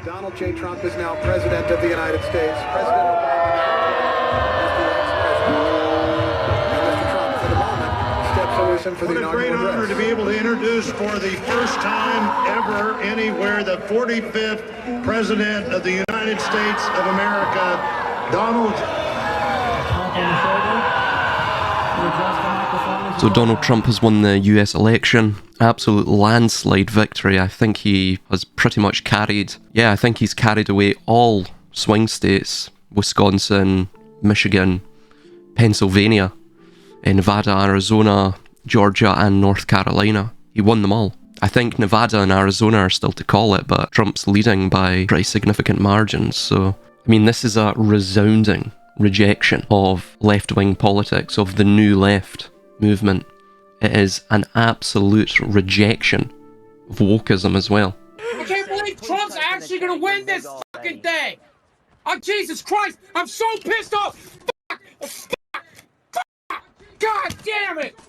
Donald J. Trump is now President of the United States. President Obama is the ex-president. And Mr. Trump, for the moment, steps to listen for the inaugural address. What a great honor to be able to introduce for the first time ever anywhere the 45th President of the United States of America, Donald. So Donald Trump has won the US election. Absolute landslide victory. I think he has pretty much carried, I think he's carried away all swing states. Wisconsin, Michigan, Pennsylvania, Nevada, Arizona, Georgia and North Carolina. He won them all. I think Nevada and Arizona are still to call it, but Trump's leading by pretty significant margins. So, I mean, this is a resounding rejection of left-wing politics, of the new left movement. It is an absolute rejection of wokeism as well. I can't believe Trump's actually gonna win this fucking thing! Oh, Jesus Christ! I'm so pissed off! Fuck! God damn it!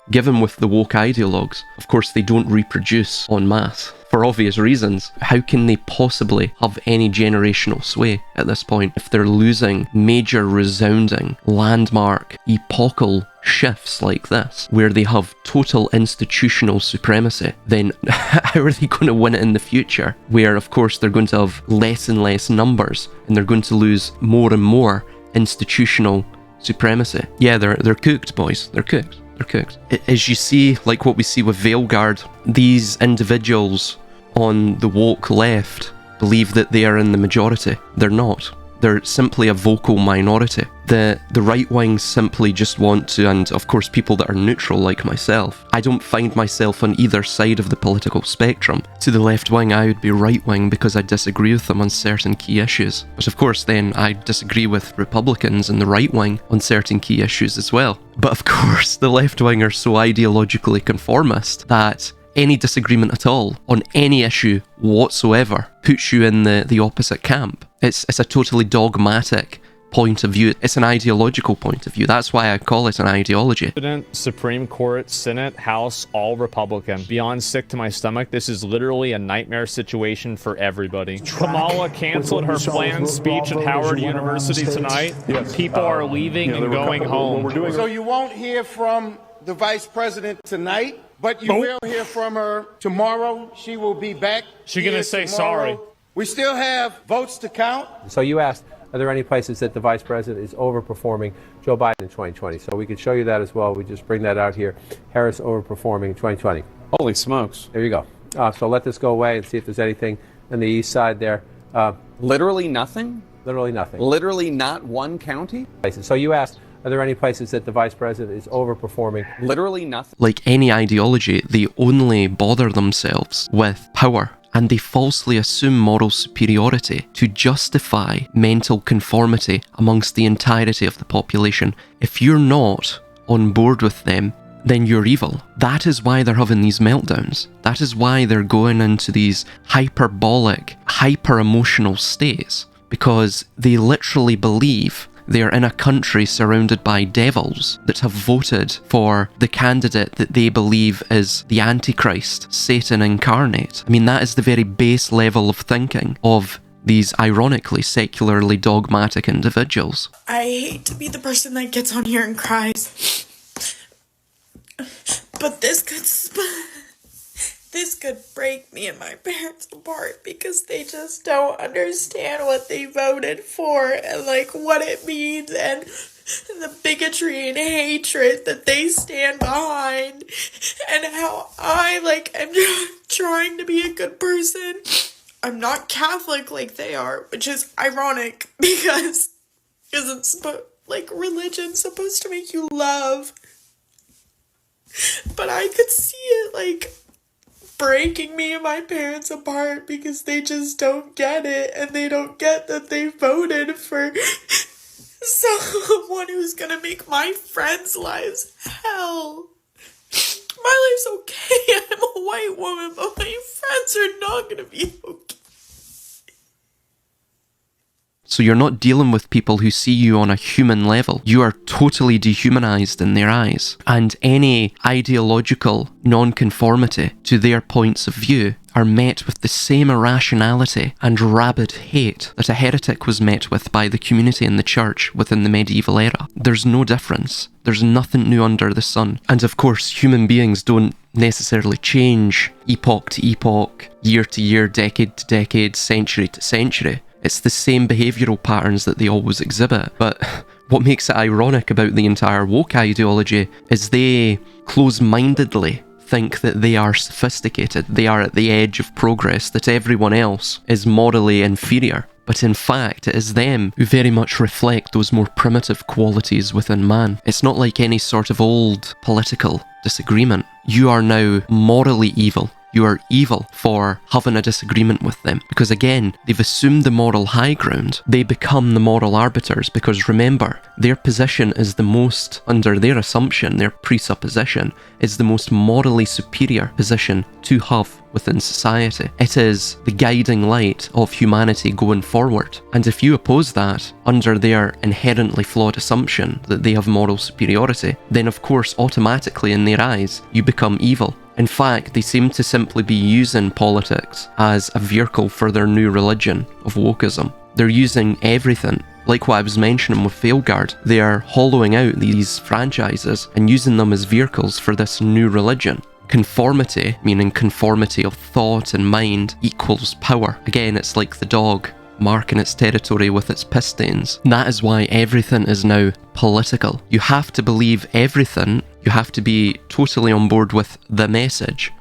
Given with the woke ideologues, of course they don't reproduce en masse. For obvious reasons, how can they possibly have any generational sway at this point if they're losing major, resounding, landmark, epochal shifts like this, where they have total institutional supremacy? Then how are they going to win it in the future, where of course they're going to have less and less numbers and they're going to lose more and more institutional supremacy? Yeah, they're cooked, boys. They're cooked. Cooked. As you see, like what we see with Veilguard, these individuals on the woke left believe that they are in the majority. They're not. They're simply a vocal minority. The right wing simply just want to, and of course people that are neutral like myself, I don't find myself on either side of the political spectrum. To the left wing I would be right wing because I disagree with them on certain key issues. But of course then I disagree with Republicans and the right wing on certain key issues as well. But of course the left wing are so ideologically conformist that any disagreement at all on any issue whatsoever puts you in the opposite camp. It's a totally dogmatic point of view. It's an ideological point of view. That's why I call it an ideology. President, Supreme Court, Senate, House, all Republican. Beyond sick to my stomach, this is literally a nightmare situation for everybody. Kamala canceled her planned speech at Howard University tonight. People are leaving and going home. So you won't hear from the Vice President tonight, but you will hear from her tomorrow. She will be back. She's going to say tomorrow. sorry. We still have votes to count. So you asked, are there any places that the Vice President is overperforming Joe Biden in 2020? So we could show you that as well. We just bring that out here. Harris overperforming in 2020. Holy smokes. There you go. So let this go away and see if there's anything on the east side there. Literally nothing? Literally nothing. Literally not one county? So you asked, are there any places that the Vice President is overperforming? Literally nothing. Like any ideology, they only bother themselves with power, and they falsely assume moral superiority to justify mental conformity amongst the entirety of the population. If you're not on board with them, then you're evil. That is why they're having these meltdowns. That is why they're going into these hyperbolic, hyper-emotional states, because they literally believe they are in a country surrounded by devils that have voted for the candidate that they believe is the Antichrist, Satan incarnate. I mean, that is the very base level of thinking of these ironically, secularly dogmatic individuals. I hate to be the person that gets on here and cries, but this could break me and my parents apart because they just don't understand what they voted for and like what it means and the bigotry and hatred that they stand behind and how I am trying to be a good person. I'm not Catholic like they are, which is ironic because it's religion's supposed to make you love. But I could see it breaking me and my parents apart because they just don't get it, and they don't get that they voted for someone who's gonna make my friends' lives hell. My life's okay, I'm a white woman, but my friends are not gonna be okay. So you're not dealing with people who see you on a human level. You are totally dehumanized in their eyes. And any ideological non-conformity to their points of view are met with the same irrationality and rabid hate that a heretic was met with by the community in the church within the medieval era. There's no difference. There's nothing new under the sun. And of course, human beings don't necessarily change epoch to epoch, year to year, decade to decade, century to century. It's the same behavioural patterns that they always exhibit. But what makes it ironic about the entire woke ideology is they close-mindedly think that they are sophisticated, they are at the edge of progress, that everyone else is morally inferior. But in fact, it is them who very much reflect those more primitive qualities within man. It's not like any sort of old political disagreement. You are now morally evil. You are evil for having a disagreement with them. Because again, they've assumed the moral high ground. They become the moral arbiters because remember, their position is the most, under their assumption, their presupposition, is the most morally superior position to have within society. It is the guiding light of humanity going forward. And if you oppose that under their inherently flawed assumption that they have moral superiority, then of course automatically in their eyes you become evil. In fact, they seem to simply be using politics as a vehicle for their new religion of wokeism. They're using everything. Like what I was mentioning with Veilguard, they are hollowing out these franchises and using them as vehicles for this new religion. Conformity, meaning conformity of thought and mind, equals power. Again, it's like the dog marking its territory with its piss stains. That is why everything is now political. You have to believe everything. You have to be totally on board with the message,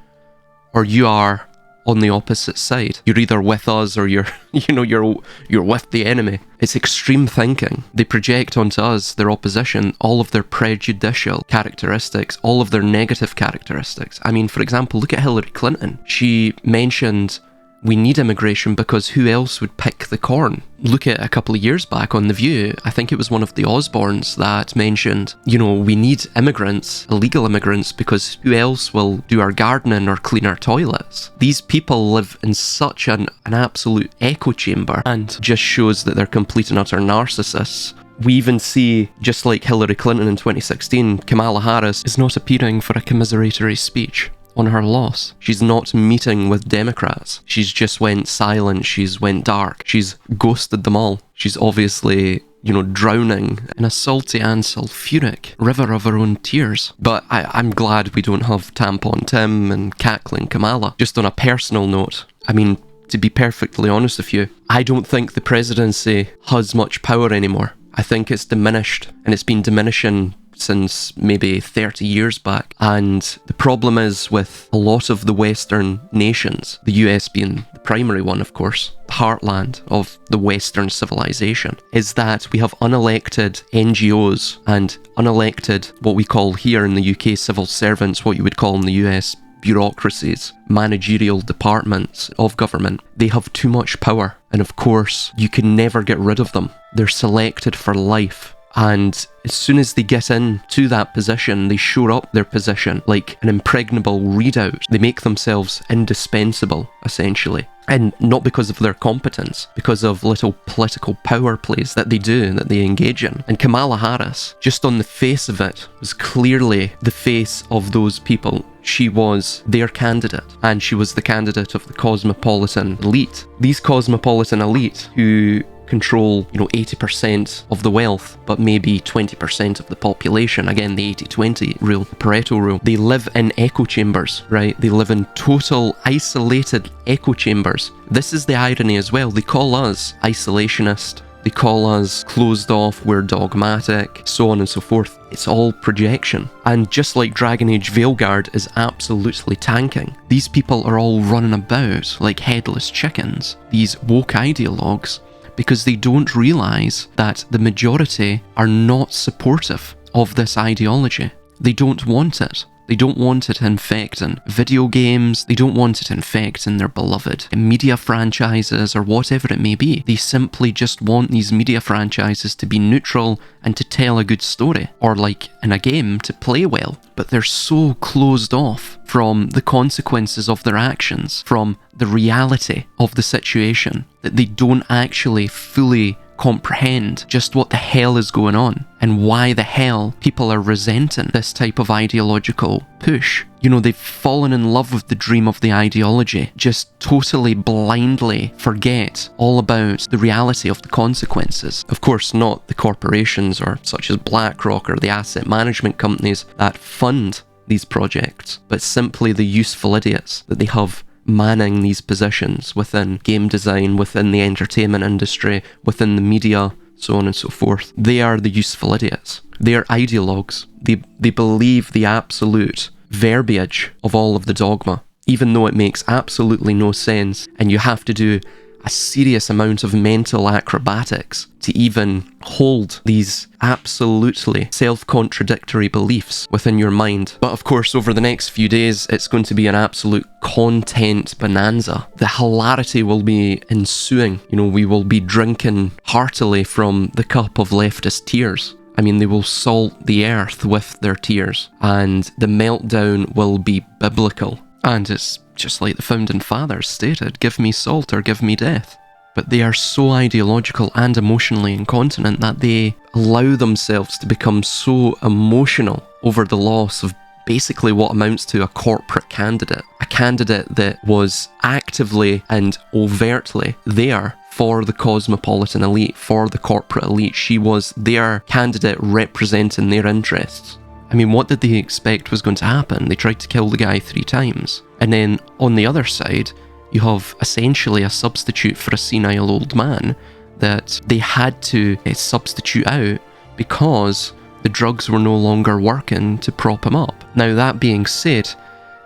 or you are on the opposite side. You're either with us or you're with the enemy. It's extreme thinking. They project onto us, their opposition, all of their prejudicial characteristics, all of their negative characteristics. I mean, for example, look at Hillary Clinton. She mentioned we need immigration because who else would pick the corn? Look at a couple of years back on The View, I think it was one of the Osborns that mentioned, we need immigrants, illegal immigrants, because who else will do our gardening or clean our toilets? These people live in such an absolute echo chamber and just shows that they're complete and utter narcissists. We even see, just like Hillary Clinton in 2016, Kamala Harris is not appearing for a commiseratory speech on her loss. She's not meeting with Democrats. She's just went silent. She's went dark. She's ghosted them all. She's obviously, drowning in a salty and sulfuric river of her own tears. But I'm glad we don't have Tampon Tim and cackling Kamala. Just on a personal note, I mean, to be perfectly honest with you, I don't think the presidency has much power anymore. I think it's diminished, and it's been diminishing since maybe 30 years back. And the problem is with a lot of the Western nations, the US being the primary one, of course, the heartland of the Western civilization, is that we have unelected NGOs and unelected, what we call here in the UK, civil servants, what you would call in the US, bureaucracies, managerial departments of government. They have too much power. And of course, you can never get rid of them. They're selected for life. And as soon as they get into that position, they shore up their position like an impregnable redoubt. They make themselves indispensable, essentially. And not because of their competence, because of little political power plays that they do, that they engage in. And Kamala Harris, just on the face of it, was clearly the face of those people. She was their candidate, and she was the candidate of the cosmopolitan elite. These cosmopolitan elite who control, 80% of the wealth, but maybe 20% of the population. Again, the 80-20 rule, the Pareto rule. They live in echo chambers, right? They live in total isolated echo chambers. This is the irony as well. They call us isolationist. They call us closed off, we're dogmatic, so on and so forth. It's all projection. And just like Dragon Age Veilguard is absolutely tanking, these people are all running about like headless chickens, these woke ideologues, because they don't realise that the majority are not supportive of this ideology. They don't want it. They don't want it infecting video games. They don't want it infecting their beloved media franchises or whatever it may be. They simply just want these media franchises to be neutral and to tell a good story, or like in a game, to play well. But they're so closed off from the consequences of their actions, from the reality of the situation, that they don't actually fully comprehend just what the hell is going on and why the hell people are resenting this type of ideological push. You know, they've fallen in love with the dream of the ideology, just totally blindly forget all about the reality of the consequences. Of course, not the corporations or such as BlackRock or the asset management companies that fund these projects, but simply the useful idiots that they have manning these positions within game design, within the entertainment industry, within the media, so on and so forth. They are the useful idiots. They are ideologues. They believe the absolute verbiage of all of the dogma, even though it makes absolutely no sense, and you have to do a serious amount of mental acrobatics to even hold these absolutely self-contradictory beliefs within your mind. But of course, over the next few days, it's going to be an absolute content bonanza. The hilarity will be ensuing. You know, we will be drinking heartily from the cup of leftist tears. I mean, they will salt the earth with their tears, and the meltdown will be biblical. And it's just like the Founding Fathers stated, give me salt or give me death. But they are so ideological and emotionally incontinent that they allow themselves to become so emotional over the loss of basically what amounts to a corporate candidate. A candidate that was actively and overtly there for the cosmopolitan elite, for the corporate elite. She was their candidate representing their interests. I mean, what did they expect was going to happen? They tried to kill the guy 3 times. And then on the other side, you have essentially a substitute for a senile old man that they had to substitute out because the drugs were no longer working to prop him up. Now, that being said,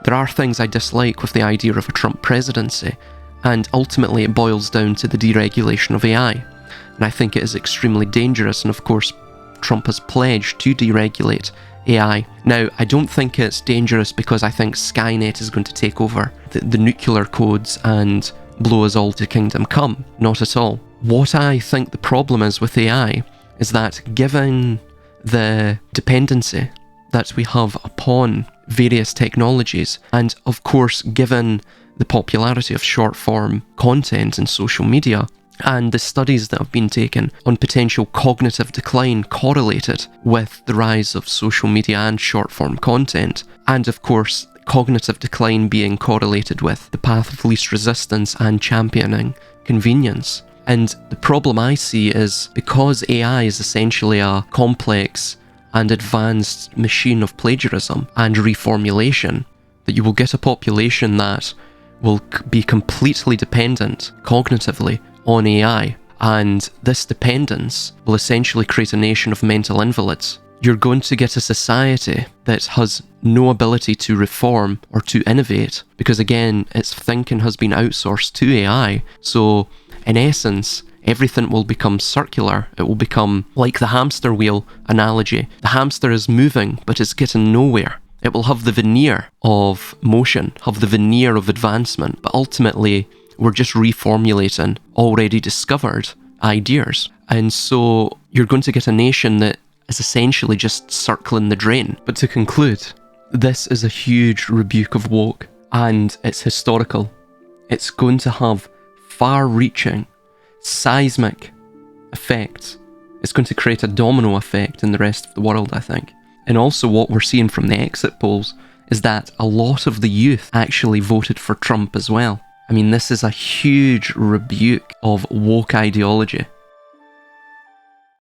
there are things I dislike with the idea of a Trump presidency, and ultimately it boils down to the deregulation of AI. And I think it is extremely dangerous, and of course, Trump has pledged to deregulate AI. Now, I don't think it's dangerous because I think Skynet is going to take over the nuclear codes and blow us all to kingdom come. Not at all. What I think the problem is with AI is that given the dependency that we have upon various technologies, and of course given the popularity of short form content in social media, and the studies that have been taken on potential cognitive decline correlated with the rise of social media and short-form content, and of course cognitive decline being correlated with the path of least resistance and championing convenience. And the problem I see is because AI is essentially a complex and advanced machine of plagiarism and reformulation, that you will get a population that will be completely dependent cognitively on AI, and this dependence will essentially create a nation of mental invalids. You're going to get a society that has no ability to reform or to innovate because, again, its thinking has been outsourced to AI. So, in essence, everything will become circular. It will become like the hamster wheel analogy. The hamster is moving, but it's getting nowhere. It will have the veneer of motion, have the veneer of advancement, but ultimately we're just reformulating already discovered ideas. And so you're going to get a nation that is essentially just circling the drain. But to conclude, this is a huge rebuke of woke, and it's historical. It's going to have far-reaching, seismic effects. It's going to create a domino effect in the rest of the world, I think. And also what we're seeing from the exit polls is that a lot of the youth actually voted for Trump as well. I mean, this is a huge rebuke of woke ideology.